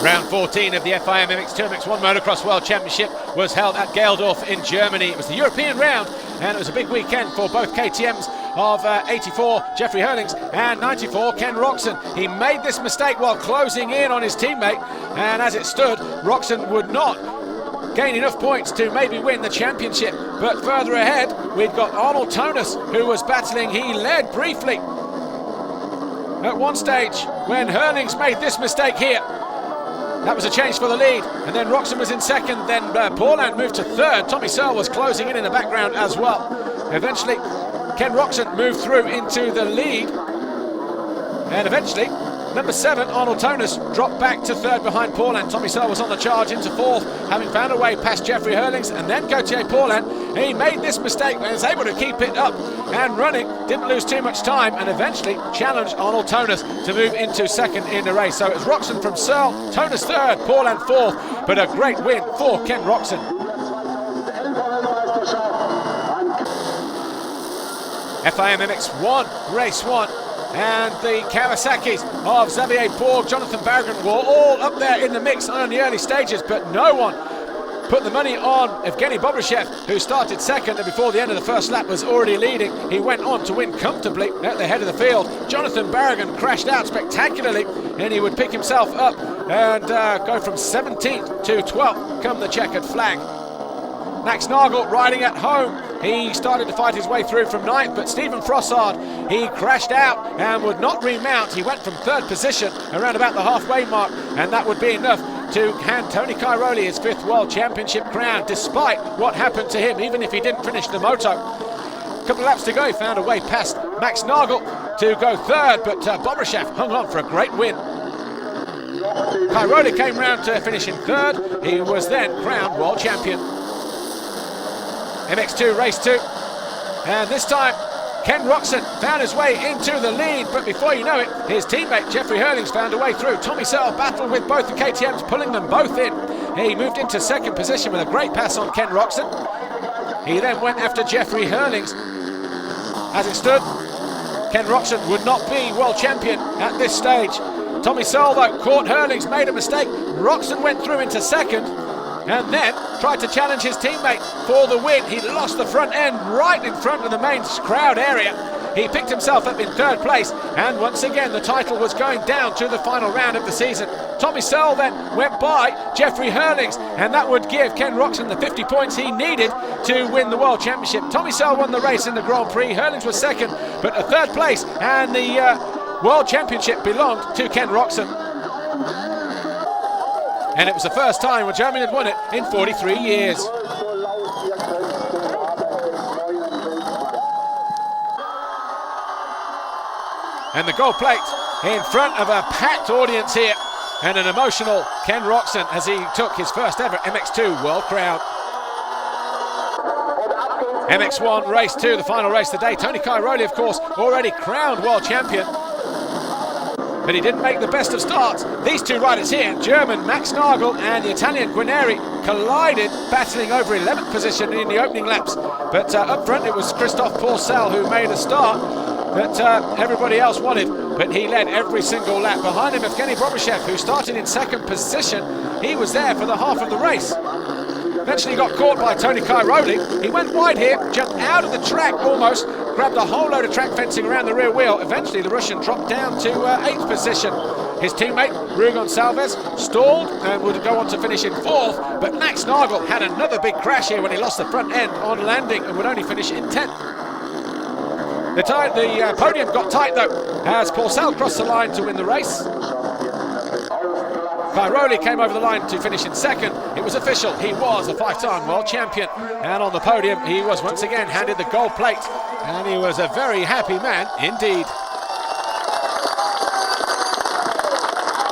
Round 14 of the FIM MX2 MX1 Motocross World Championship was held at Gaildorf in Germany. It was the European round, and it was a big weekend for both KTMs of 84 Jeffrey Hurlings and 94 Ken Roczen. He made this mistake while closing in on his teammate, and as it stood, Roczen would not gain enough points to maybe win the championship. But further ahead, we've got Arnold Tonus, who was battling. He led briefly at one stage when Hurlings made this mistake here. That was a change for the lead, and then Roczen was in second, then Paulin moved to third. Tommy Searle was closing in the background as well. Eventually, Ken Roczen moved through into the lead, and eventually, number 7, Arnold Tonus, dropped back to third behind Paulin. Tommy Searle was on the charge into fourth, having found a way past Jeffrey Hurlings, and then Gauthier Paulin. He made this mistake, but was able to keep it up and running, didn't lose too much time, and eventually challenged Arnold Tonus to move into second in the race. So it was Roczen from Searle, Tonus third, Paulin fourth, but a great win for Ken Roczen. FIM MX1, race 1. And the Kawasaki's of Xavier Borg, Jonathan Barragan were all up there in the mix on the early stages, but no one put the money on Evgeny Bobryshev, who started second and before the end of the first lap was already leading. He went on to win comfortably at the head of the field. Jonathan Barragan crashed out spectacularly, and he would pick himself up and go from 17th to 12th come the checkered flag. Max Nagel riding at home. He started to fight his way through from 9th, but Stephen Frossard, he crashed out and would not remount. He went from 3rd position around about the halfway mark, and that would be enough to hand Tony Cairoli his 5th World Championship crown, despite what happened to him, even if he didn't finish the moto. A couple of laps to go, he found a way past Max Nagel to go 3rd, but Bobryshev hung on for a great win. Cairoli came round to finish in 3rd. He was then crowned World Champion. MX2 race 2, and this time Ken Roczen found his way into the lead, but before you know it, his teammate Jeffrey Hurlings found a way through. Tommy Searle battled with both the KTMs, pulling them both in. He moved into 2nd position with a great pass on Ken Roczen. He then went after Jeffrey Hurlings. As it stood, Ken Roczen would not be world champion at this stage. Tommy Searle though caught Hurlings, made a mistake. Roczen went through into 2nd, and then tried to challenge his teammate for the win. He lost the front end right in front of the main crowd area. He picked himself up in 3rd place, and once again the title was going down to the final round of the season. Tommy Searle then went by Jeffrey Hurlings, and that would give Ken Roczen the 50 points he needed to win the World Championship. Tommy Searle won the race in the Grand Prix. Hurlings was 2nd, but a 3rd place, and the World Championship belonged to Ken Roczen. And it was the first time when Germany had won it in 43 years. And the gold plate in front of a packed audience here, and an emotional Ken Roczen as he took his first ever MX2 World Crown. MX1 race 2, the final race of the day. Tony Cairoli, of course, already crowned World Champion, but he didn't make the best of starts. These two riders here, German Max Nagel and the Italian Guarneri, collided, battling over 11th position in the opening laps. But up front it was Christophe Pourcel who made a start that everybody else wanted, but he led every single lap. Behind him, Evgeny Bobryshev, who started in 2nd position. He was there for the half of the race. Eventually got caught by Tony Cairoli. He went wide here, jumped out of the track almost, grabbed a whole load of track fencing around the rear wheel. Eventually the Russian dropped down to 8th position. His teammate, Rui Gonçalves, stalled and would go on to finish in 4th, but Max Nagel had another big crash here when he lost the front end on landing and would only finish in 10th. The podium got tight though, as Pourcel crossed the line to win the race. Cairoli came over the line to finish in 2nd. It was official, he was a 5-time world champion, and on the podium he was once again handed the gold plate, and he was a very happy man indeed.